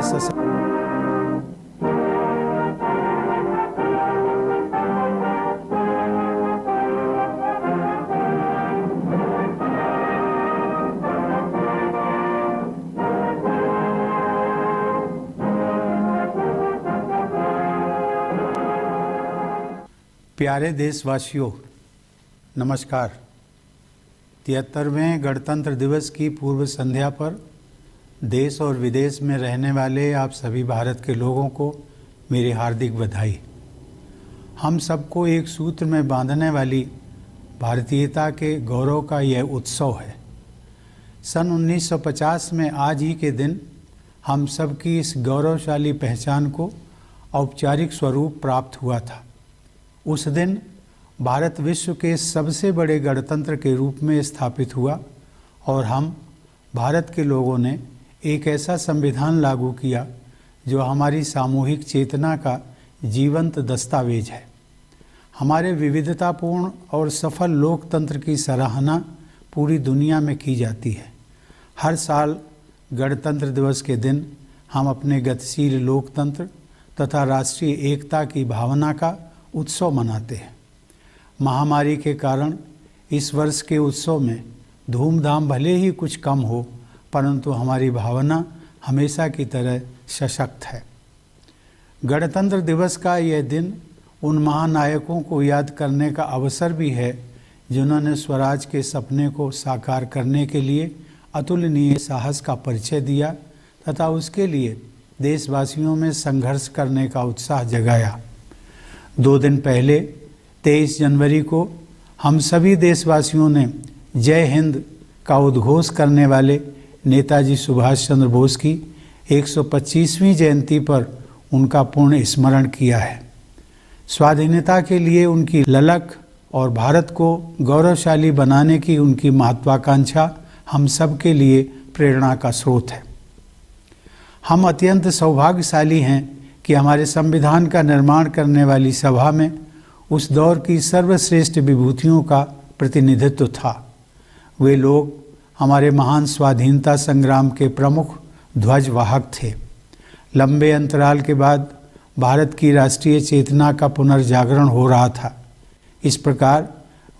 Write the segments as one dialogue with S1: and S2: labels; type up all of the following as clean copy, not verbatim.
S1: हमारे प्यारे देशवासियों, नमस्कार। 73वें गणतंत्र दिवस की पूर्व संध्या पर देश और विदेश में रहने वाले आप सभी भारत के लोगों को मेरी हार्दिक बधाई। हम सबको एक सूत्र में बांधने वाली भारतीयता के गौरव का यह उत्सव है। सन 1950 में आज ही के दिन हम सबकी इस गौरवशाली पहचान को औपचारिक स्वरूप प्राप्त हुआ था। उस दिन भारत विश्व के सबसे बड़े गणतंत्र के रूप में स्थापित हुआ और हम भारत के लोगों ने एक ऐसा संविधान लागू किया जो हमारी सामूहिक चेतना का जीवंत दस्तावेज है। हमारे विविधतापूर्ण और सफल लोकतंत्र की सराहना पूरी दुनिया में की जाती है। हर साल गणतंत्र दिवस के दिन हम अपने गतिशील लोकतंत्र तथा राष्ट्रीय एकता की भावना का उत्सव मनाते हैं। महामारी के कारण इस वर्ष के उत्सव में धूमधाम भले ही कुछ कम हो, परंतु हमारी भावना हमेशा की तरह सशक्त है। गणतंत्र दिवस का यह दिन उन महानायकों को याद करने का अवसर भी है जिन्होंने स्वराज के सपने को साकार करने के लिए अतुलनीय साहस का परिचय दिया तथा उसके लिए देशवासियों में संघर्ष करने का उत्साह जगाया। 2 दिन पहले 23 जनवरी को हम सभी देशवासियों ने जय हिंद का उद्घोष करने वाले नेताजी सुभाष चंद्र बोस की 125वीं जयंती पर उनका पुण्य स्मरण किया है। स्वाधीनता के लिए उनकी ललक और भारत को गौरवशाली बनाने की उनकी महत्वाकांक्षा हम सब के लिए प्रेरणा का स्रोत है। हम अत्यंत सौभाग्यशाली हैं कि हमारे संविधान का निर्माण करने वाली सभा में उस दौर की सर्वश्रेष्ठ विभूतियों का प्रतिनिधित्व था। वे लोग हमारे महान स्वाधीनता संग्राम के प्रमुख ध्वजवाहक थे। लंबे अंतराल के बाद भारत की राष्ट्रीय चेतना का पुनर्जागरण हो रहा था। इस प्रकार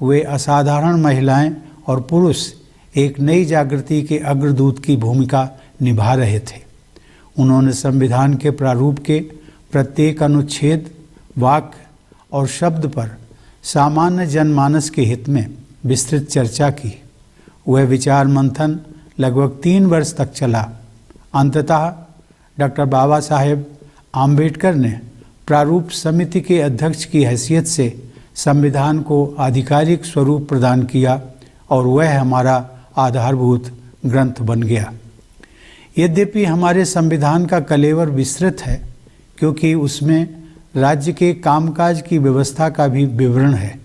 S1: वे असाधारण महिलाएं और पुरुष एक नई जागृति के अग्रदूत की भूमिका निभा रहे थे। उन्होंने संविधान के प्रारूप के प्रत्येक अनुच्छेद, वाक्य और शब्द पर सामान्य जनमानस के हित में विस्तृत चर्चा की। वह विचार मंथन लगभग 3 वर्ष तक चला। अंततः डॉक्टर बाबा साहेब आम्बेडकर ने प्रारूप समिति के अध्यक्ष की हैसियत से संविधान को आधिकारिक स्वरूप प्रदान किया और वह हमारा आधारभूत ग्रंथ बन गया। यद्यपि हमारे संविधान का कलेवर विस्तृत है, क्योंकि उसमें राज्य के कामकाज की व्यवस्था का भी विवरण है,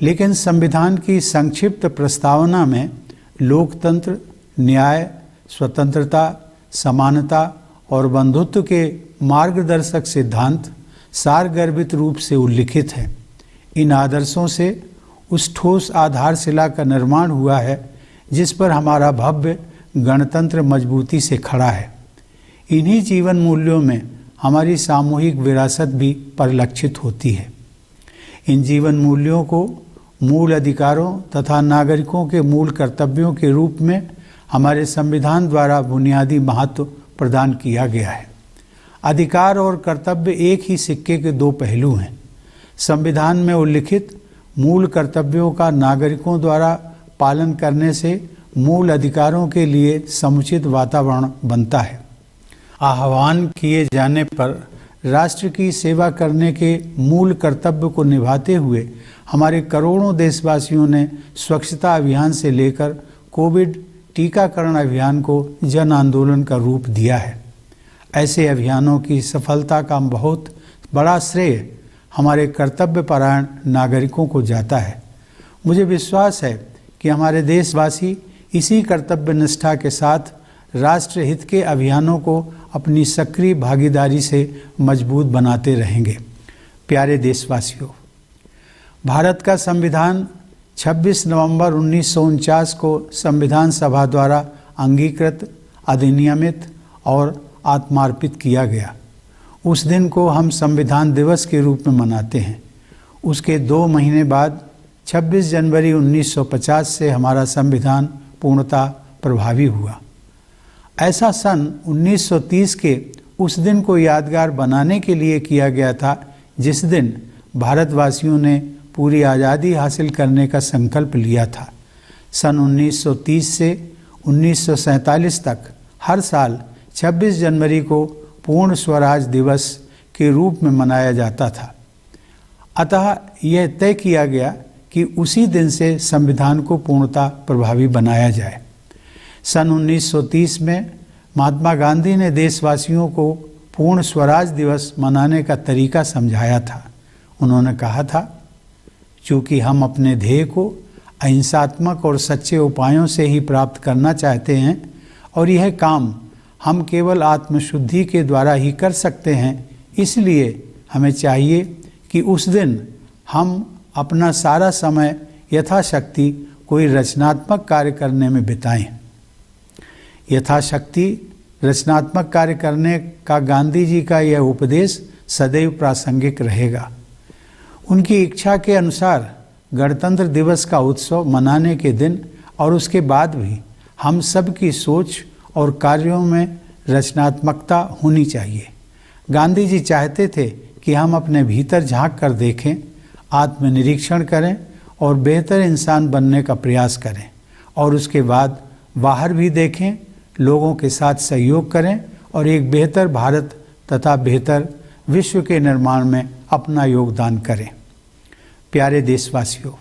S1: लेकिन संविधान की संक्षिप्त प्रस्तावना में लोकतंत्र, न्याय, स्वतंत्रता, समानता और बंधुत्व के मार्गदर्शक सिद्धांत सारगर्भित रूप से उल्लिखित हैं। इन आदर्शों से उस ठोस आधारशिला का निर्माण हुआ है जिस पर हमारा भव्य गणतंत्र मजबूती से खड़ा है। इन्हीं जीवन मूल्यों में हमारी सामूहिक विरासत भी परिलक्षित होती है। इन जीवन मूल्यों को मूल अधिकारों तथा नागरिकों के मूल कर्तव्यों के रूप में हमारे संविधान द्वारा बुनियादी महत्व प्रदान किया गया है। अधिकार और कर्तव्य एक ही सिक्के के 2 पहलू हैं। संविधान में उल्लिखित मूल कर्तव्यों का नागरिकों द्वारा पालन करने से मूल अधिकारों के लिए समुचित वातावरण बनता है। आह्वान किए जाने पर राष्ट्र की सेवा करने के मूल कर्तव्य को निभाते हुए हमारे करोड़ों देशवासियों ने स्वच्छता अभियान से लेकर कोविड टीकाकरण अभियान को जन आंदोलन का रूप दिया है। ऐसे अभियानों की सफलता का बहुत बड़ा श्रेय हमारे कर्तव्यपरायण नागरिकों को जाता है। मुझे विश्वास है कि हमारे देशवासी इसी कर्तव्य निष्ठा के साथ राष्ट्र हित के अभियानों को अपनी सक्रिय भागीदारी से मजबूत बनाते रहेंगे। प्यारे देशवासियों, भारत का संविधान 26 नवंबर 1949 को संविधान सभा द्वारा अंगीकृत, अधिनियमित और आत्मार्पित किया गया। उस दिन को हम संविधान दिवस के रूप में मनाते हैं। उसके 2 महीने बाद 26 जनवरी 1950 से हमारा संविधान पूर्णतः प्रभावी हुआ। ऐसा सन 1930 के उस दिन को यादगार बनाने के लिए किया गया था जिस दिन भारतवासियों ने पूरी आज़ादी हासिल करने का संकल्प लिया था। सन 1930 से 1947 तक हर साल 26 जनवरी को पूर्ण स्वराज दिवस के रूप में मनाया जाता था। अतः यह तय किया गया कि उसी दिन से संविधान को पूर्णतः प्रभावी बनाया जाए। सन 1930 में महात्मा गांधी ने देशवासियों को पूर्ण स्वराज दिवस मनाने का तरीका समझाया था। उन्होंने कहा था, चूँकि हम अपने ध्येय को अहिंसात्मक और सच्चे उपायों से ही प्राप्त करना चाहते हैं और यह काम हम केवल आत्मशुद्धि के द्वारा ही कर सकते हैं, इसलिए हमें चाहिए कि उस दिन हम अपना सारा समय यथाशक्ति कोई रचनात्मक कार्य करने में बिताएं। यथाशक्ति रचनात्मक कार्य करने का गांधी जी का यह उपदेश सदैव प्रासंगिक रहेगा। उनकी इच्छा के अनुसार गणतंत्र दिवस का उत्सव मनाने के दिन और उसके बाद भी हम सब की सोच और कार्यों में रचनात्मकता होनी चाहिए। गांधी जी चाहते थे कि हम अपने भीतर झांक कर देखें, आत्मनिरीक्षण करें और बेहतर इंसान बनने का प्रयास करें और उसके बाद बाहर भी देखें, लोगों के साथ सहयोग करें और एक बेहतर भारत तथा बेहतर विश्व के निर्माण में अपना योगदान करें। प्यारे देशवासियों,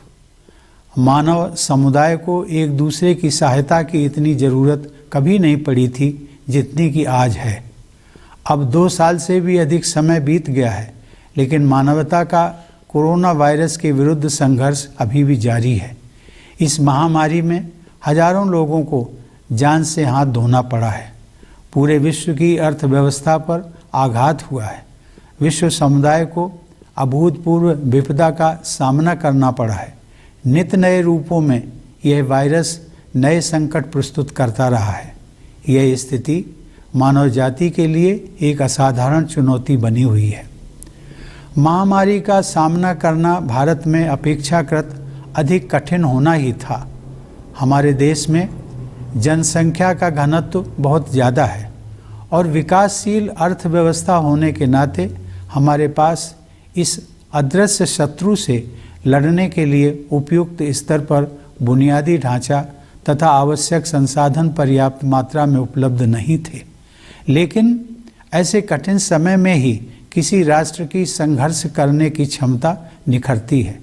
S1: मानव समुदाय को एक दूसरे की सहायता की इतनी ज़रूरत कभी नहीं पड़ी थी जितनी कि आज है। अब 2 साल से भी अधिक समय बीत गया है, लेकिन मानवता का कोरोना वायरस के विरुद्ध संघर्ष अभी भी जारी है। इस महामारी में हजारों लोगों को जान से हाथ धोना पड़ा है। पूरे विश्व की अर्थव्यवस्था पर आघात हुआ है। विश्व समुदाय को अभूतपूर्व विपदा का सामना करना पड़ा है। नित नए रूपों में यह वायरस नए संकट प्रस्तुत करता रहा है। यह स्थिति मानव जाति के लिए एक असाधारण चुनौती बनी हुई है। महामारी का सामना करना भारत में अपेक्षाकृत अधिक कठिन होना ही था। हमारे देश में जनसंख्या का घनत्व बहुत ज़्यादा है और विकासशील अर्थव्यवस्था होने के नाते हमारे पास इस अदृश्य शत्रु से लड़ने के लिए उपयुक्त स्तर पर बुनियादी ढांचा तथा आवश्यक संसाधन पर्याप्त मात्रा में उपलब्ध नहीं थे। लेकिन ऐसे कठिन समय में ही किसी राष्ट्र की संघर्ष करने की क्षमता निखरती है।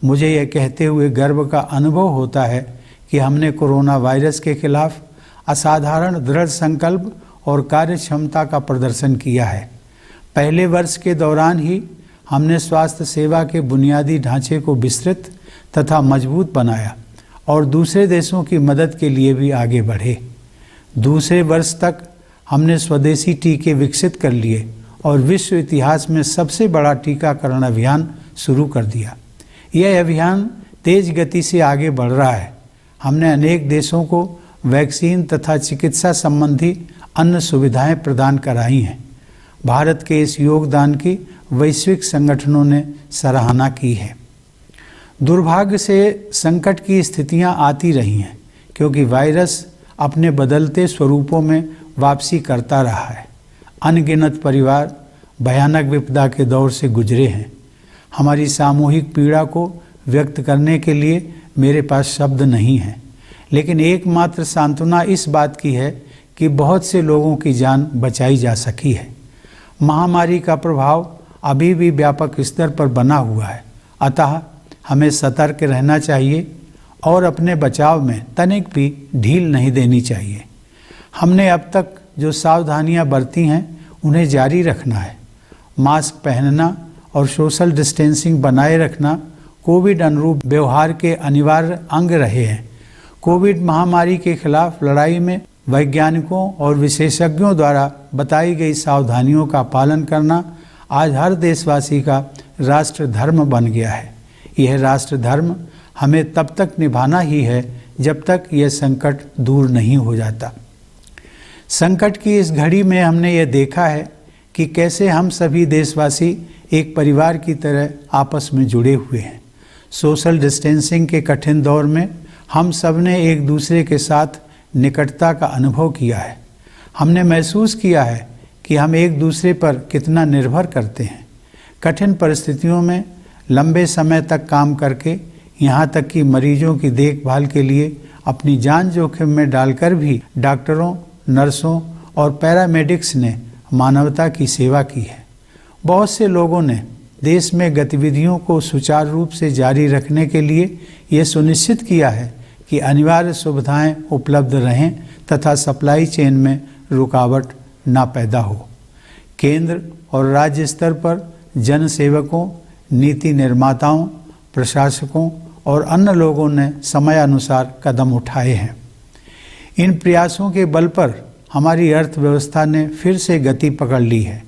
S1: मुझे यह कहते हुए गर्व का अनुभव होता है कि हमने कोरोना वायरस के खिलाफ असाधारण दृढ़ संकल्प और कार्य क्षमता का प्रदर्शन किया है। पहले वर्ष के दौरान ही हमने स्वास्थ्य सेवा के बुनियादी ढांचे को विस्तृत तथा मजबूत बनाया और दूसरे देशों की मदद के लिए भी आगे बढ़े। दूसरे वर्ष तक हमने स्वदेशी टीके विकसित कर लिए और विश्व इतिहास में सबसे बड़ा टीकाकरण अभियान शुरू कर दिया। यह अभियान तेज गति से आगे बढ़ रहा है। हमने अनेक देशों को वैक्सीन तथा चिकित्सा संबंधी अन्य सुविधाएं प्रदान कराई हैं। भारत के इस योगदान की वैश्विक संगठनों ने सराहना की है। दुर्भाग्य से संकट की स्थितियां आती रही हैं क्योंकि वायरस अपने बदलते स्वरूपों में वापसी करता रहा है। अनगिनत परिवार भयानक विपदा के दौर से गुजरे हैं। हमारी सामूहिक पीड़ा को व्यक्त करने के लिए मेरे पास शब्द नहीं हैं, लेकिन एकमात्र सांत्वना इस बात की है कि बहुत से लोगों की जान बचाई जा सकी है। महामारी का प्रभाव अभी भी व्यापक स्तर पर बना हुआ है, अतः हमें सतर्क रहना चाहिए और अपने बचाव में तनिक भी ढील नहीं देनी चाहिए। हमने अब तक जो सावधानियां बरती हैं उन्हें जारी रखना है। मास्क पहनना और सोशल डिस्टेंसिंग बनाए रखना कोविड अनुरूप व्यवहार के अनिवार्य अंग रहे हैं। कोविड महामारी के खिलाफ लड़ाई में वैज्ञानिकों और विशेषज्ञों द्वारा बताई गई सावधानियों का पालन करना आज हर देशवासी का राष्ट्र धर्म बन गया है। यह राष्ट्र धर्म हमें तब तक निभाना ही है जब तक यह संकट दूर नहीं हो जाता। संकट की इस घड़ी में हमने यह देखा है कि कैसे हम सभी देशवासी एक परिवार की तरह आपस में जुड़े हुए हैं। सोशल डिस्टेंसिंग के कठिन दौर में हम सब ने एक दूसरे के साथ निकटता का अनुभव किया है। हमने महसूस किया है कि हम एक दूसरे पर कितना निर्भर करते हैं। कठिन परिस्थितियों में लंबे समय तक काम करके यहाँ तक कि मरीजों की देखभाल के लिए अपनी जान जोखिम में डालकर भी डॉक्टरों, नर्सों और पैरामेडिक्स ने मानवता की सेवा की है। बहुत से लोगों ने देश में गतिविधियों को सुचारू रूप से जारी रखने के लिए ये सुनिश्चित किया है कि अनिवार्य सुविधाएं उपलब्ध रहें तथा सप्लाई चेन में रुकावट ना पैदा हो। केंद्र और राज्य स्तर पर जन सेवकों, नीति निर्माताओं, प्रशासकों और अन्य लोगों ने समयानुसार कदम उठाए हैं। इन प्रयासों के बल पर हमारी अर्थव्यवस्था ने फिर से गति पकड़ ली है।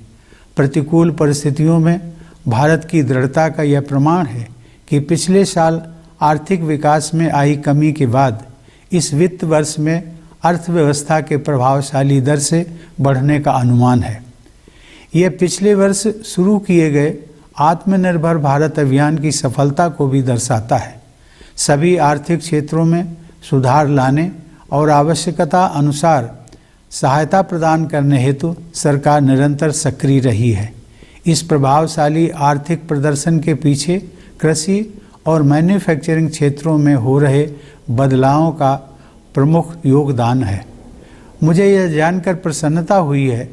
S1: प्रतिकूल परिस्थितियों में भारत की दृढ़ता का यह प्रमाण है कि पिछले साल आर्थिक विकास में आई कमी के बाद इस वित्त वर्ष में अर्थव्यवस्था के प्रभावशाली दर से बढ़ने का अनुमान है। यह पिछले वर्ष शुरू किए गए आत्मनिर्भर भारत अभियान की सफलता को भी दर्शाता है। सभी आर्थिक क्षेत्रों में सुधार लाने और आवश्यकता अनुसार सहायता प्रदान करने हेतु सरकार निरंतर सक्रिय रही है। इस प्रभावशाली आर्थिक प्रदर्शन के पीछे कृषि और मैन्युफैक्चरिंग क्षेत्रों में हो रहे बदलावों का प्रमुख योगदान है। मुझे यह जानकर प्रसन्नता हुई है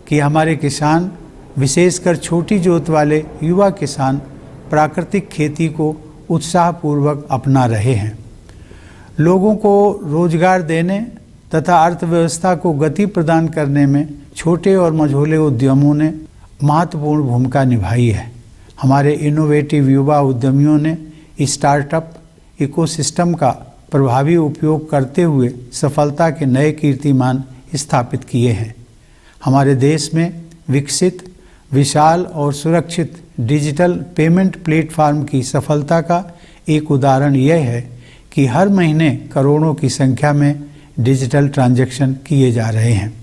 S1: कि हमारे किसान, विशेषकर छोटी जोत वाले युवा किसान, प्राकृतिक खेती को उत्साहपूर्वक अपना रहे हैं। लोगों को रोजगार देने तथा अर्थव्यवस्था को गति प्रदान करने में छोटे और मझोले उद्यमों ने महत्वपूर्ण भूमिका निभाई है। हमारे इनोवेटिव युवा उद्यमियों ने स्टार्टअप इकोसिस्टम का प्रभावी उपयोग करते हुए सफलता के नए कीर्तिमान स्थापित किए हैं। हमारे देश में विकसित, विशाल और सुरक्षित डिजिटल पेमेंट प्लेटफॉर्म की सफलता का एक उदाहरण यह है कि हर महीने करोड़ों की संख्या में डिजिटल ट्रांजैक्शन किए जा रहे हैं।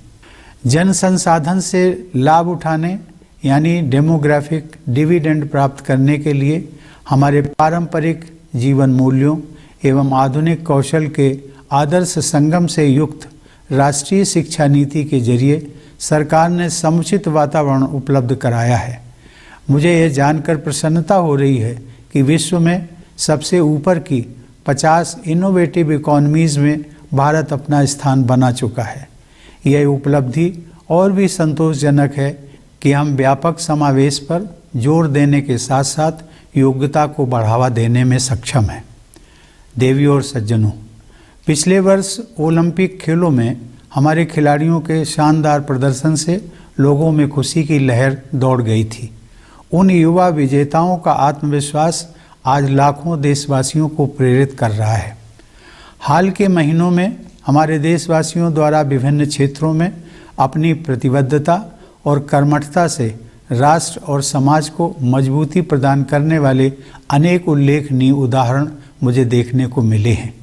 S1: जन संसाधन से लाभ उठाने यानी डेमोग्राफिक डिविडेंड प्राप्त करने के लिए हमारे पारंपरिक जीवन मूल्यों एवं आधुनिक कौशल के आदर्श संगम से युक्त राष्ट्रीय शिक्षा नीति के जरिए सरकार ने समुचित वातावरण उपलब्ध कराया है। मुझे यह जानकर प्रसन्नता हो रही है कि विश्व में सबसे ऊपर की 50 इनोवेटिव इकोनॉमीज़ में भारत अपना स्थान बना चुका है। यह उपलब्धि और भी संतोषजनक है कि हम व्यापक समावेश पर जोर देने के साथ साथ योग्यता को बढ़ावा देने में सक्षम हैं। देवियों और सज्जनों, पिछले वर्ष ओलंपिक खेलों में हमारे खिलाड़ियों के शानदार प्रदर्शन से लोगों में खुशी की लहर दौड़ गई थी। उन युवा विजेताओं का आत्मविश्वास आज लाखों देशवासियों को प्रेरित कर रहा है। हाल के महीनों में हमारे देशवासियों द्वारा विभिन्न क्षेत्रों में अपनी प्रतिबद्धता और कर्मठता से राष्ट्र और समाज को मजबूती प्रदान करने वाले अनेक उल्लेखनीय उदाहरण मुझे देखने को मिले हैं।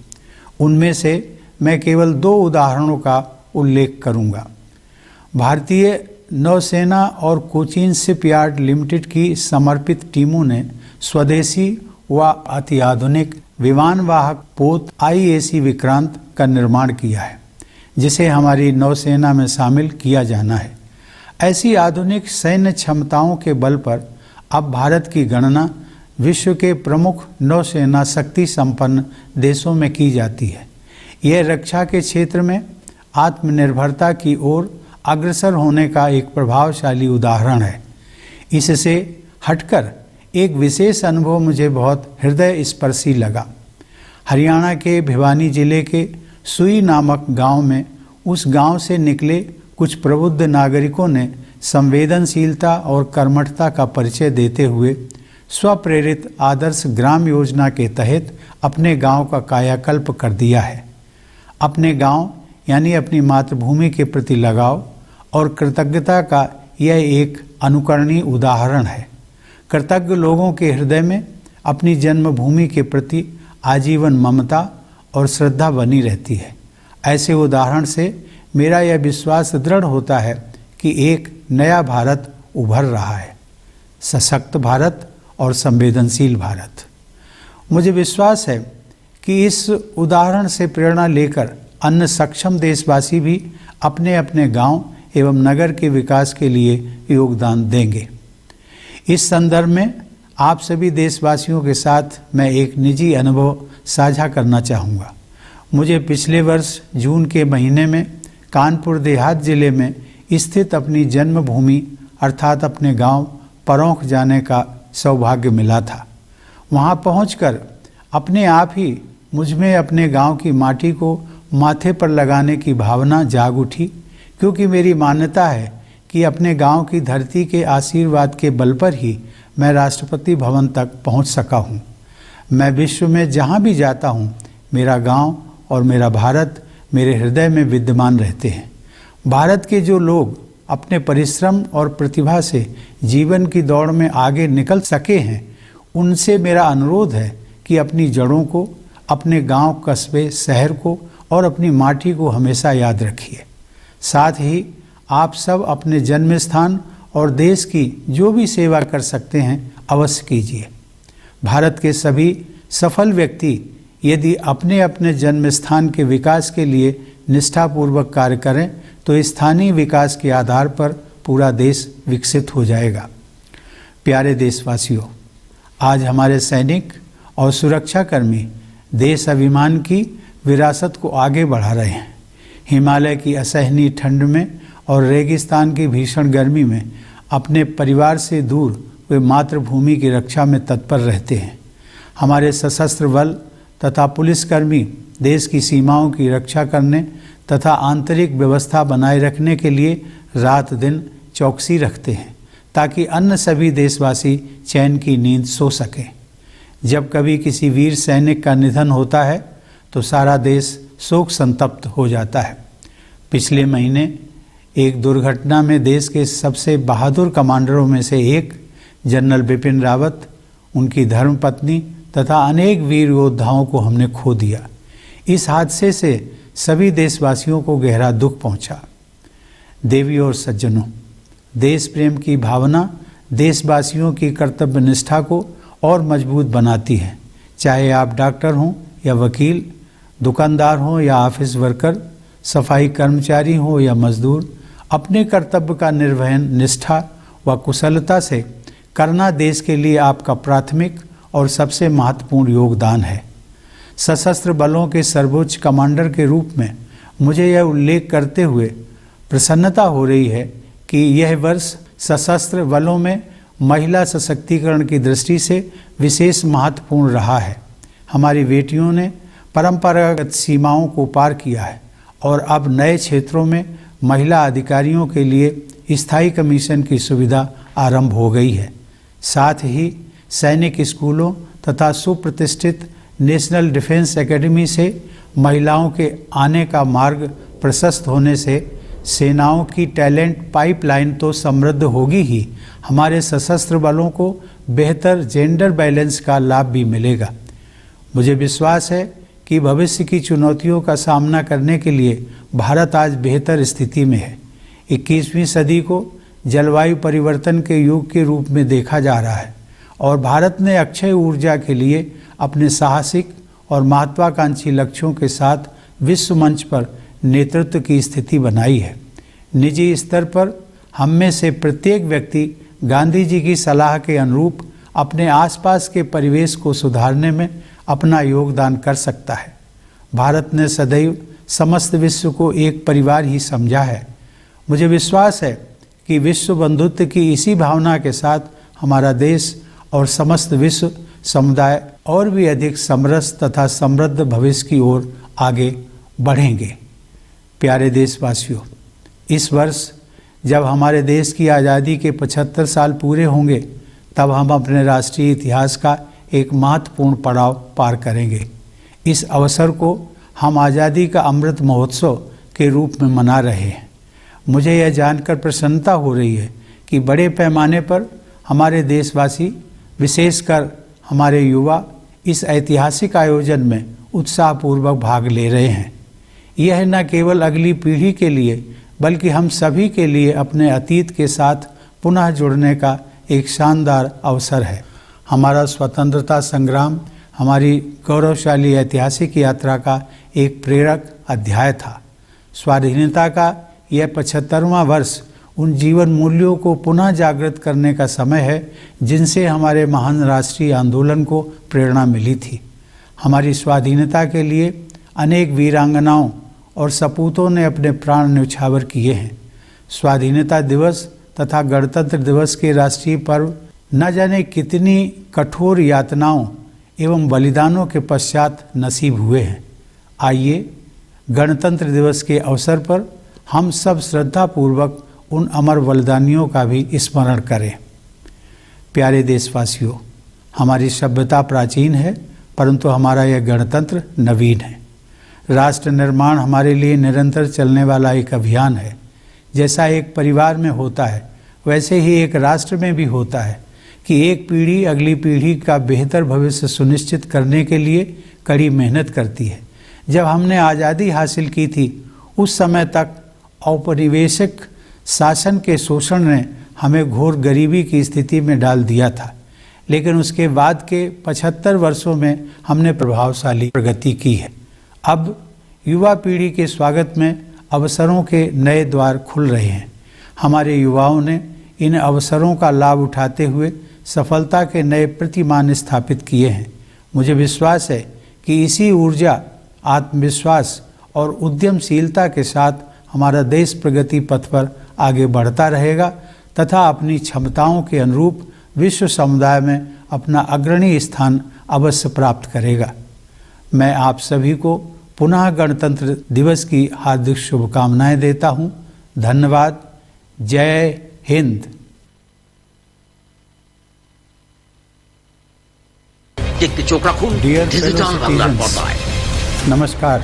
S1: उनमें से मैं केवल 2 उदाहरणों का उल्लेख करूंगा। भारतीय नौसेना और कोचीन शिपयार्ड लिमिटेड की समर्पित टीमों ने स्वदेशी व अत्याधुनिक विमानवाहक पोत IAC विक्रांत का निर्माण किया है, जिसे हमारी नौसेना में शामिल किया जाना है। ऐसी आधुनिक सैन्य क्षमताओं के बल पर अब भारत की गणना विश्व के प्रमुख नौसेना शक्ति संपन्न देशों में की जाती है। यह रक्षा के क्षेत्र में आत्मनिर्भरता की ओर अग्रसर होने का एक प्रभावशाली उदाहरण है। इससे हटकर एक विशेष अनुभव मुझे बहुत हृदय स्पर्शी लगा। हरियाणा के भिवानी जिले के सुई नामक गांव में उस गांव से निकले कुछ प्रबुद्ध नागरिकों ने संवेदनशीलता और कर्मठता का परिचय देते हुए स्वप्रेरित आदर्श ग्राम योजना के तहत अपने गांव का कायाकल्प कर दिया है। अपने गांव यानी अपनी मातृभूमि के प्रति लगाव और कृतज्ञता का यह एक अनुकरणीय उदाहरण है। कृतज्ञ लोगों के हृदय में अपनी जन्मभूमि के प्रति आजीवन ममता और श्रद्धा बनी रहती है। ऐसे उदाहरण से मेरा यह विश्वास दृढ़ होता है कि एक नया भारत उभर रहा है, सशक्त भारत और संवेदनशील भारत। मुझे विश्वास है कि इस उदाहरण से प्रेरणा लेकर अन्य सक्षम देशवासी भी अपने अपने गांव एवं नगर के विकास के लिए योगदान देंगे। इस संदर्भ में आप सभी देशवासियों के साथ मैं एक निजी अनुभव साझा करना चाहूँगा। मुझे पिछले वर्ष जून के महीने में कानपुर देहात जिले में स्थित अपनी जन्मभूमि अर्थात अपने गांव परौंख जाने का सौभाग्य मिला था। वहां पहुंचकर अपने आप ही मुझमें अपने गांव की माटी को माथे पर लगाने की भावना जाग उठी, क्योंकि मेरी मान्यता है कि अपने गांव की धरती के आशीर्वाद के बल पर ही मैं राष्ट्रपति भवन तक पहुंच सका हूं। मैं विश्व में जहां भी जाता हूं, मेरा गांव और मेरा भारत मेरे हृदय में विद्यमान रहते हैं। भारत के जो लोग अपने परिश्रम और प्रतिभा से जीवन की दौड़ में आगे निकल सके हैं, उनसे मेरा अनुरोध है कि अपनी जड़ों को, अपने गांव, कस्बे, शहर को और अपनी माटी को हमेशा याद रखिए। साथ ही आप सब अपने जन्म स्थान और देश की जो भी सेवा कर सकते हैं अवश्य कीजिए। भारत के सभी सफल व्यक्ति यदि अपने अपने जन्म स्थान के विकास के लिए निष्ठापूर्वक कार्य करें तो स्थानीय विकास के आधार पर पूरा देश विकसित हो जाएगा। प्यारे देशवासियों, आज हमारे सैनिक और सुरक्षाकर्मी देश अभिमान की विरासत को आगे बढ़ा रहे हैं। हिमालय की असहनीय ठंड में और रेगिस्तान की भीषण गर्मी में अपने परिवार से दूर वे मातृभूमि की रक्षा में तत्पर रहते हैं। हमारे सशस्त्र बल तथा पुलिसकर्मी देश की सीमाओं की रक्षा करने तथा आंतरिक व्यवस्था बनाए रखने के लिए रात दिन चौकसी रखते हैं, ताकि अन्य सभी देशवासी चैन की नींद सो सकें। जब कभी किसी वीर सैनिक का निधन होता है तो सारा देश शोक संतप्त हो जाता है। पिछले महीने एक दुर्घटना में देश के सबसे बहादुर कमांडरों में से एक जनरल बिपिन रावत, उनकी धर्मपत्नी तथा अनेक वीर योद्धाओं को हमने खो दिया। इस हादसे से सभी देशवासियों को गहरा दुख पहुंचा। देवियों और सज्जनों, देश प्रेम की भावना देशवासियों की कर्तव्य निष्ठा को और मजबूत बनाती है। चाहे आप डॉक्टर हों या वकील, दुकानदार हों या ऑफिस वर्कर, सफाई कर्मचारी हों या मजदूर, अपने कर्तव्य का निर्वहन निष्ठा व कुशलता से करना देश के लिए आपका प्राथमिक और सबसे महत्वपूर्ण योगदान है। सशस्त्र बलों के सर्वोच्च कमांडर के रूप में मुझे यह उल्लेख करते हुए प्रसन्नता हो रही है कि यह वर्ष सशस्त्र बलों में महिला सशक्तिकरण की दृष्टि से विशेष महत्वपूर्ण रहा है। हमारी बेटियों ने परंपरागत सीमाओं को पार किया है और अब नए क्षेत्रों में महिला अधिकारियों के लिए स्थायी कमीशन की सुविधा आरंभ हो गई है। साथ ही सैनिक स्कूलों तथा सुप्रतिष्ठित नेशनल डिफेंस एकेडमी से महिलाओं के आने का मार्ग प्रशस्त होने से सेनाओं की टैलेंट पाइपलाइन तो समृद्ध होगी ही, हमारे सशस्त्र बलों को बेहतर जेंडर बैलेंस का लाभ भी मिलेगा। मुझे विश्वास है कि भविष्य की चुनौतियों का सामना करने के लिए भारत आज बेहतर स्थिति में है। 21वीं सदी को जलवायु परिवर्तन के युग के रूप में देखा जा रहा है और भारत ने अक्षय ऊर्जा के लिए अपने साहसिक और महत्वाकांक्षी लक्ष्यों के साथ विश्व मंच पर नेतृत्व की स्थिति बनाई है। निजी स्तर पर हम में से प्रत्येक व्यक्ति गांधी जी की सलाह के अनुरूप अपने आसपास के परिवेश को सुधारने में अपना योगदान कर सकता है। भारत ने सदैव समस्त विश्व को एक परिवार ही समझा है। मुझे विश्वास है कि विश्व बंधुत्व की इसी भावना के साथ हमारा देश और समस्त विश्व समुदाय और भी अधिक समरस तथा समृद्ध भविष्य की ओर आगे बढ़ेंगे। प्यारे देशवासियों, इस वर्ष जब हमारे देश की आज़ादी के 75 साल पूरे होंगे, तब हम अपने राष्ट्रीय इतिहास का एक महत्वपूर्ण पड़ाव पार करेंगे। इस अवसर को हम आज़ादी का अमृत महोत्सव के रूप में मना रहे हैं। मुझे यह जानकर प्रसन्नता हो रही है कि बड़े पैमाने पर हमारे देशवासी, विशेषकर हमारे युवा, इस ऐतिहासिक आयोजन में उत्साहपूर्वक भाग ले रहे हैं। यह न केवल अगली पीढ़ी के लिए बल्कि हम सभी के लिए अपने अतीत के साथ पुनः जुड़ने का एक शानदार अवसर है। हमारा स्वतंत्रता संग्राम हमारी गौरवशाली ऐतिहासिक यात्रा का एक प्रेरक अध्याय था। स्वाधीनता का यह 75वां वर्ष उन जीवन मूल्यों को पुनः जागृत करने का समय है जिनसे हमारे महान राष्ट्रीय आंदोलन को प्रेरणा मिली थी। हमारी स्वाधीनता के लिए अनेक वीरांगनाओं और सपूतों ने अपने प्राण न्यौछावर किए हैं। स्वाधीनता दिवस तथा गणतंत्र दिवस के राष्ट्रीय पर्व न जाने कितनी कठोर यातनाओं एवं बलिदानों के पश्चात नसीब हुए हैं। आइए गणतंत्र दिवस के अवसर पर हम सब श्रद्धापूर्वक उन अमर बलिदानियों का भी स्मरण करें। प्यारे देशवासियों, हमारी सभ्यता प्राचीन है परंतु हमारा यह गणतंत्र नवीन है। राष्ट्र निर्माण हमारे लिए निरंतर चलने वाला एक अभियान है। जैसा एक परिवार में होता है वैसे ही एक राष्ट्र में भी होता है कि एक पीढ़ी अगली पीढ़ी का बेहतर भविष्य सुनिश्चित करने के लिए कड़ी मेहनत करती है। जब हमने आज़ादी हासिल की थी उस समय तक औपनिवेशिक शासन के शोषण ने हमें घोर गरीबी की स्थिति में डाल दिया था, लेकिन उसके बाद के 75 वर्षों में हमने प्रभावशाली प्रगति की है। अब युवा पीढ़ी के स्वागत में अवसरों के नए द्वार खुल रहे हैं। हमारे युवाओं ने इन अवसरों का लाभ उठाते हुए सफलता के नए प्रतिमान स्थापित किए हैं। मुझे विश्वास है कि इसी ऊर्जा, आत्मविश्वास और उद्यमशीलता के साथ हमारा देश प्रगति पथ पर आगे बढ़ता रहेगा तथा अपनी क्षमताओं के अनुरूप विश्व समुदाय में अपना अग्रणी स्थान अवश्य प्राप्त करेगा। मैं आप सभी को पुनः गणतंत्र दिवस की हार्दिक शुभकामनाएं देता हूं। धन्यवाद। जय हिंद।
S2: দেখতে চোখ রাখুন ডিজিটাল বাংলার পর্দায়।
S1: নমস্কার।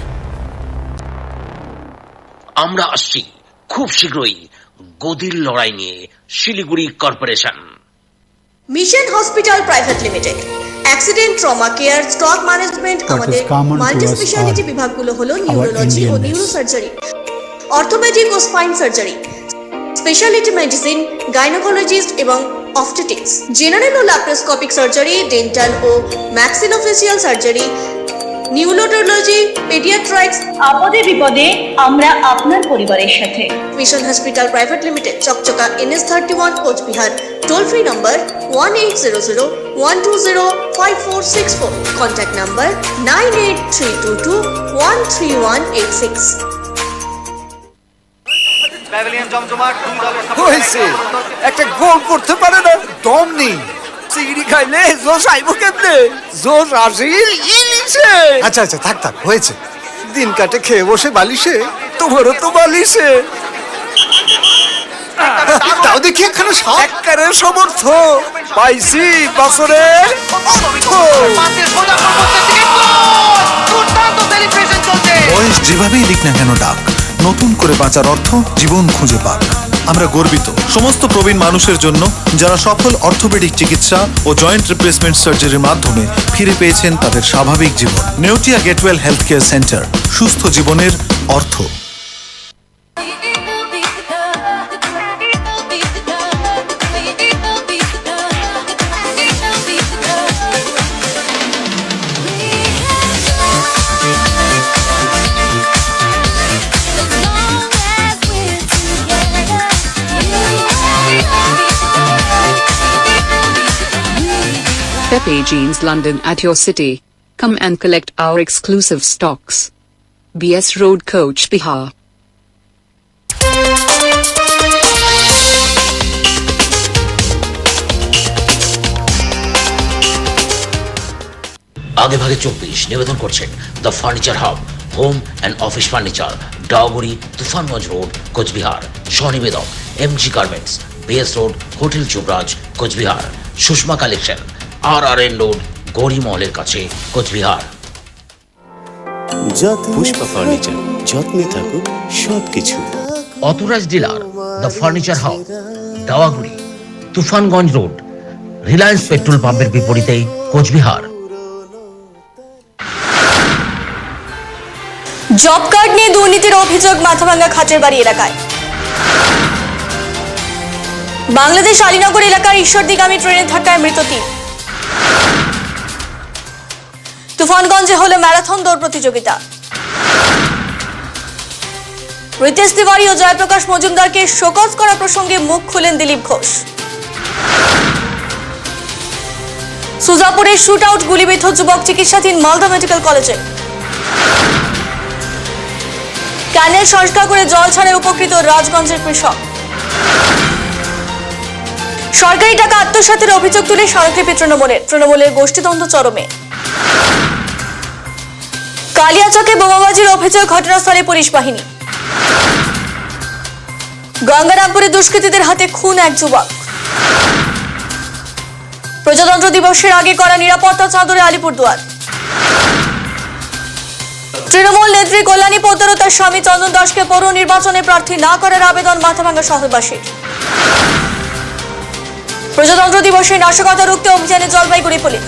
S2: আমরা আসছি খুব শীঘ্রই গদির লড়াই নিয়ে Siliguri corporation.
S3: Mission hospital private limited, accident, trauma care, stroke management. আমাদের মাল্টি স্পেশালিটি বিভাগগুলো হলো নিউরোলজি ও নিউরোসার্জারি, অর্থোপেডিক ও spine surgery, speciality medicine, gynaecologist এবং অবস্টেটিক্স, জেনারেল ও ল্যাপ্রোস্কোপিক সার্জারি, ডেন্টাল ও ম্যাক্সিলোফেসিয়াল সার্জারি, নিউরোলজি, পেডিয়াট্রিক্স।
S4: আপদে বিপদে আমরা আপনার পরিবারের সাথে।
S3: Mission hospital private limited, Chakchaka NS31, Cooch Behar. Toll free number 1800-120-5464। Contact number 9832213186।
S5: হয়েছে, একটা গোল করতে পারে না, দম নেই। চিংড়ি খাইলে জোশ আইব কেমনে? জোশ আসিল ইলিশে। আচ্ছা আচ্ছা, থাক থাক, হয়েছে। দিন কাটে খেয়ে বসে বালিশে, তোমারও তো বালিশে। তাও দেখি একখানা একবারে সমর্থ পাইছি বছরে।
S6: বয়স যেভাবেই দিক না কেন ডাক, নতুন করে বাঁচার অর্থ জীবন খুঁজে পাক। আমরা গর্বিত সমস্ত প্রবীণ মানুষের জন্য যারা সফল অর্থোপেডিক চিকিৎসা ও জয়েন্ট রিপ্লেসমেন্ট সার্জারির মাধ্যমে ফিরে পেয়েছেন তাদের স্বাভাবিক জীবন। Neotia Getwel health care centre, সুস্থ জীবনের অর্থ।
S7: Pepe Jeans London at your city. Come and collect our exclusive stocks. BS Road, Coach Bihar.
S2: আগে ভাগে 24 নিবেদন করছেন the furniture hub, home and office furniture, Dauguri, Tufanganj road, Cooch Behar. সহনিবেদক MG garments, BS road, hotel Yuvraj, Cooch Behar. Sushma collection, RRN road, Gouri মহলের কাছে, Cooch Behar.
S8: Pushpa furniture, যত্নে থাকুক সবকিছু।
S2: Authorise dealer the furniture hub, Dawaguri, Tufanganj road, Reliance petrol পাম্পের বিপরীতেই, কোচবিহার।
S3: জব কার্ড নিয়ে দুর্নীতির অভিযোগ মাথাভাঙ্গা খাটেরবাড়ি এলাকায়। বাংলাদেশ আলীনগর এলাকার ঈশ্বরদীগামী ট্রেনের ধাক্কায় মৃত 3। তুফানগঞ্জে হলো ম্যারাথন দৌড় প্রতিযোগিতা। রিতেশ তিওয়ারি ও জয়প্রকাশ মজুমদারকে শোকজ করা প্রসঙ্গে মুখ খুলেন দিলীপ ঘোষ। সুজাপুরের শুট আউট গুলিবিদ্ধ যুবক চিকিৎসাধীন মালদা মেডিকেল কলেজে। ক্যানেল সংস্কার করে জল ছাড়ায় উপকৃত রাজগঞ্জের কৃষক। সরকারি টাকা আত্মসাতের অভিযোগ তুলে স্মারকলিপি তৃণমূলের গোষ্ঠীদ্বন্দ্ব চরমে। কালিয়াচকে বোমাবাজির অভিযোগ, ঘটনাস্থলে পুলিশ বাহিনী। গঙ্গারামপুরে দুষ্কৃতীদের হাতে খুন এক যুবক। প্রজাতন্ত্র দিবসের আগে করা নিরাপত্তা চাদরে আলিপুরদুয়ার। তৃণমূল নেত্রী কল্যাণী পোদ্দার ও তার স্বামী চন্দন দাসকে পৌর নির্বাচনে প্রার্থী না করার আবেদন মাথাভাঙ্গা শহরবাসীর। প্রজাতন্ত্র দিবসে নাশকতা রুখতে অভিযানে জলপাইগুড়ি পুলিশ।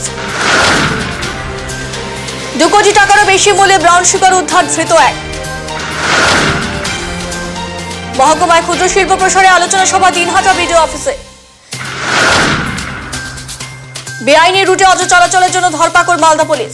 S3: 2 কোটি টাকারও বেশি মূল্যে ব্রাউন সুগার উদ্ধার, ধৃত 1। মহকুমায় ক্ষুদ্র শিল্প প্রসারে আলোচনা সভা দিনহাটা বিডিও অফিসে। বেআইনি রুটে অটো চলাচলের জন্য ধরপাকড় মালদা পুলিশ।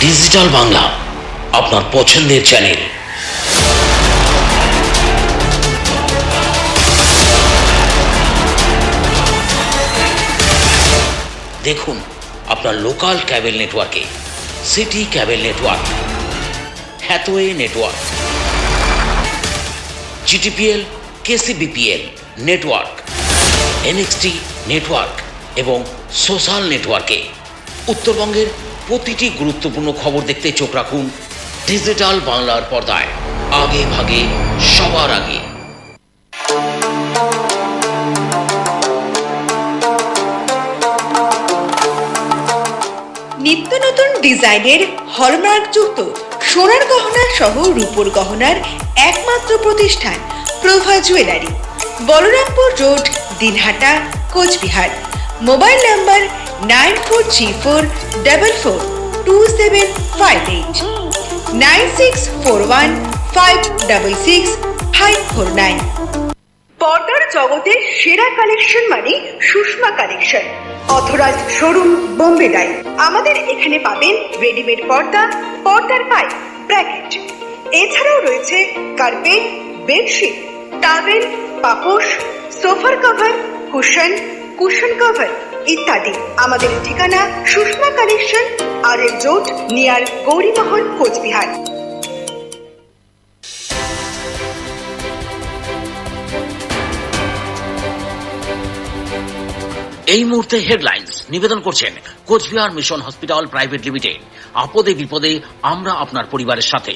S2: ডিজিটাল বাংলা, আপনার পছন্দের চ্যানেল। দেখুন আপনার লোকাল ক্যাবেল নেটওয়ার্কে city cable network, Hathway network, GTPL, KCBPL network, NXT network এবং সোশ্যাল নেটওয়ার্কে উত্তরবঙ্গের প্রতিটি গুরুত্বপূর্ণ খবর দেখতে চোখ রাখুন ডিজিটাল বাংলার পর্দায়, আগে ভাগে সবার আগে।
S9: নিত্য নতুন ডিজাইনের হলমার্কযুক্ত সোনার গহনা সহ রূপোর গহনার একমাত্র প্রতিষ্ঠান Prabha jewellery, Balrampur road, Dinhata, Cooch Behar. Mobile number 9434442758, 9641566549। পর্দার জগতের সেরা কালেকশন মানে Sushma collection, authorised showroom, Bombay dye. আমাদের এখানে পাবেন রেডিমেড পর্দা, পর্দার পাইপ, ব্র্যাকেট। এছাড়াও রয়েছে কার্পেট, বেডশিট, টাওয়েল, পাপোশ, সোফার কভার, কুশন কভার ইত্যাদি। আমাদের ঠিকানা Sushma collection, RL road, near Gourimahal, Cooch Behar.
S2: এই মুহূর্তে হেডলাইন্স নিবেদন করছেন Cooch Behar mission hospital private limited. আপদে বিপদে আমরা আপনার পরিবারের সাথে।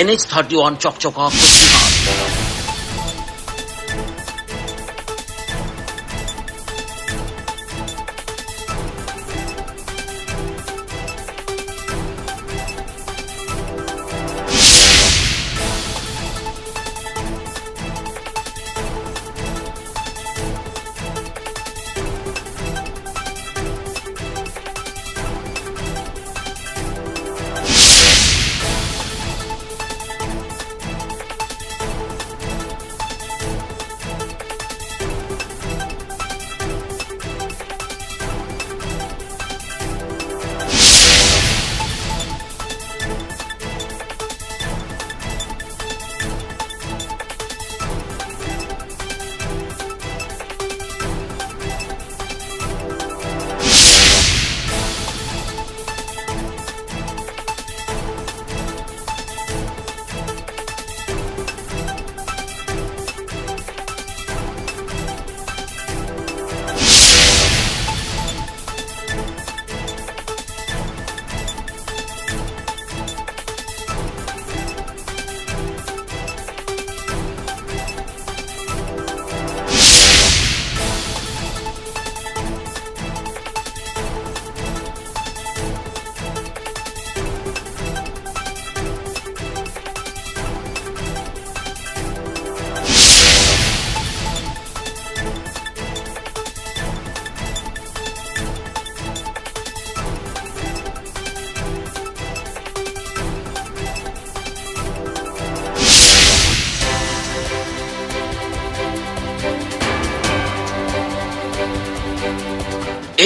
S2: NH31 চকচকা কোচবিহার।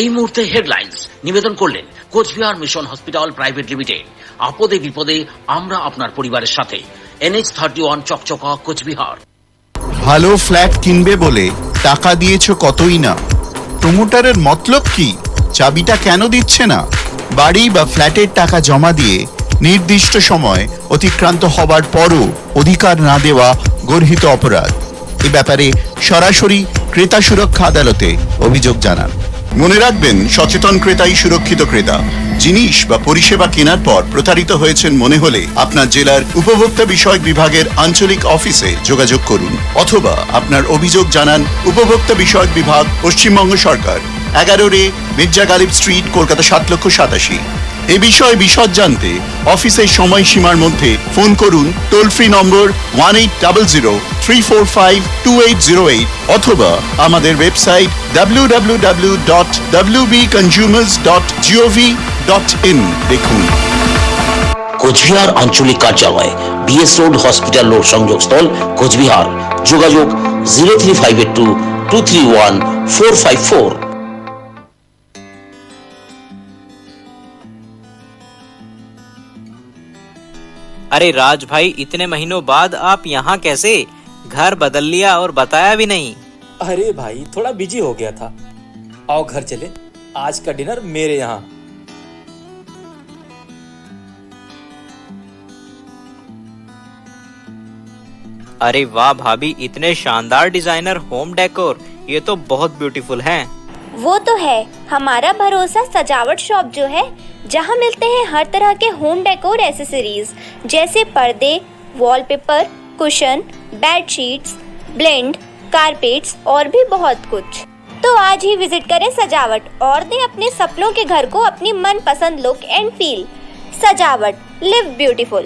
S2: এই মুহূর্তে হেডলাইন্স নিবেদন করলেন Cooch Behar mission hospital private limited. আপদে বিপদে আমরা আপনার পরিবারের সাথে। NH31 চকচকা কোচবিহার।
S6: ভালো ফ্ল্যাট কিনবে বলে টাকা দিয়েছো কতই না, প্রমোটারের মতলব কি, চাবিটা কেন দিচ্ছে না? বাড়ি বা ফ্ল্যাটের টাকা জমা দিয়ে নির্দিষ্ট সময় অতিক্রান্ত হবার পরও অধিকার না দেওয়া গর্হিত অপরাধ। এ ব্যাপারে সরাসরি ক্রেতা সুরক্ষা আদালতে অভিযোগ জানান। মনে রাখবেন, সচেতন ক্রেতাই সুরক্ষিত ক্রেতা। জিনিস বা পরিষেবা কেনার পর প্রতারিত হয়েছেন মনে হলে আপনার জেলার উপভোক্তা বিষয়ক বিভাগের আঞ্চলিক অফিসে যোগাযোগ করুন, অথবা আপনার অভিযোগ জানান উপভোক্তা বিষয়ক বিভাগ, পশ্চিমবঙ্গ সরকার, 11 মির্জা গালিব স্ট্রিট, কলকাতা 7,87,000। এ বিষয়ে বিশদ জানতে অফিসের সময়সীমার মধ্যে ফোন করুন টোল ফ্রি নম্বর 1800-345-2808 অথবা আমাদের ওয়েবসাইট www.wbconsumers.gov.in দেখুন।
S2: কোচবিহার আঞ্চলিক কার্যালয়, BS রোড, হসপিটাল রোড সংযোগস্থল, কোচবিহার। যোগাযোগ 03582231-454।
S10: अरे राज भाई, इतने महीनों बाद आप यहाँ कैसे? घर बदल लिया और बताया भी नहीं।
S11: अरे भाई, थोड़ा बिजी हो गया था। आओ घर चले, आज का डिनर मेरे यहाँ।
S10: अरे वाह भाभी, इतने शानदार डिजाइनर होम डेकोर, ये तो बहुत ब्यूटीफुल हैं।
S12: वो तो है हमारा भरोसा सजावट शॉप जो है, जहाँ मिलते हैं हर तरह के होम डेकोर एसेसरीज जैसे पर्दे, wallpaper, cushion, bedsheets, blend, carpets और भी बहुत कुछ। तो आज ही विजिट करें सजावट और दें अपने सपनों के घर को अपनी मनपसंद लुक एंड फील। सजावट, लिव ब्यूटीफुल।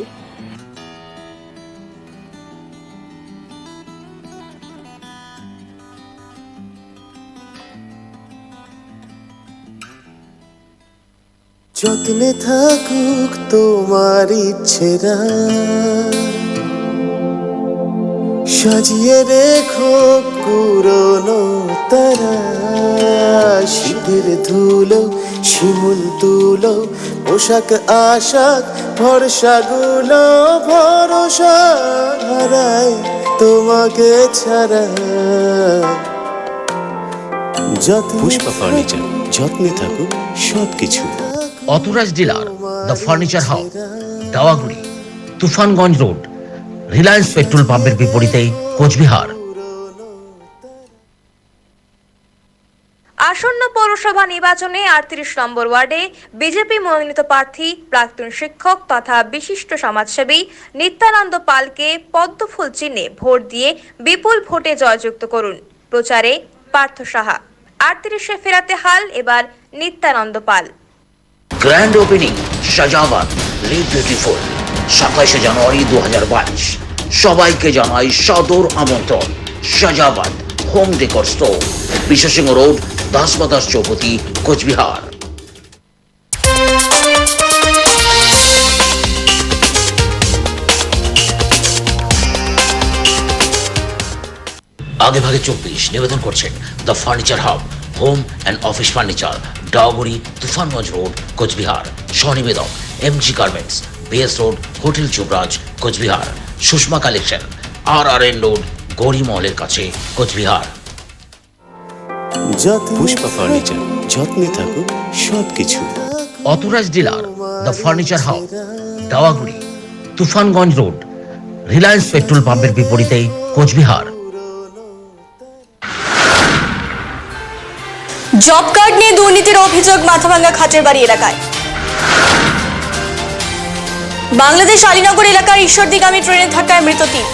S8: যত্নে থাকুক তোমার ইচ্ছেরা, সাজিয়ে রেখো পুরনো তারা। শীতের ধুলো, শিমুল তুলো, পোশাক আশাক, ভরসাগুলো ভরসা হারায় তোমাকে ছাড়া। পুষ্পা ফার্নিচার, যত্নে থাকুক সবকিছু।
S2: Authorised dealer the furniture house, Dawaguri, Tufanganj road, Reliance petrol পাম্পের বিপরীতে, কোচবিহার।
S3: আসন্ন পৌরসভা নির্বাচনে 38 নম্বর ওয়ার্ডে বিজেপি মনোনীত প্রার্থী প্রাক্তন শিক্ষক তথা বিশিষ্ট সমাজসেবী নিত্যানন্দ পালকে পদ্মফুল চিহ্নে ভোট দিয়ে বিপুল ভোটে জয়যুক্ত করুন। প্রচারে পার্থ সাহা। 38-এ ফেরাতে হাল এবার Nityananda Pal.
S2: Grand opening Sajabad, live beautiful, 27 January 2022। সবাইকে জানাই সাদর আমন্ত্রণ। Sajabad home decor store, Biswasingha road, দাসবাদাস চৌপতি, কোচবিহার। আগে ভাগে 24 নিবেদন করছেন the furniture hub, home and office furniture, Daoguri, Tufanganj road, Cooch Behar. সহনিবেদক MG garments, BS road, hotel Yuvraj, Cooch Behar. Sushma collection, RRN road, Gouri মহলের কাছে, কোচবিহার।
S8: পুষ্পা ফার্নিচার, যত্নে থাকুক সবকিছু।
S2: Authorised dealer the furniture house, Dawaguri, Tufanganj road, Reliance petrol পাম্পের বিপরীতে, কোচবিহার।
S3: জব কার্ড নিয়ে দুর্নীতির অভিযোগ মাথাভাঙ্গা খাটেরবাড়ি এলাকায়। বাংলাদেশ আলীনগর এলাকার ঈশ্বরদীগামী ট্রেনের ধাক্কায় মৃত 3।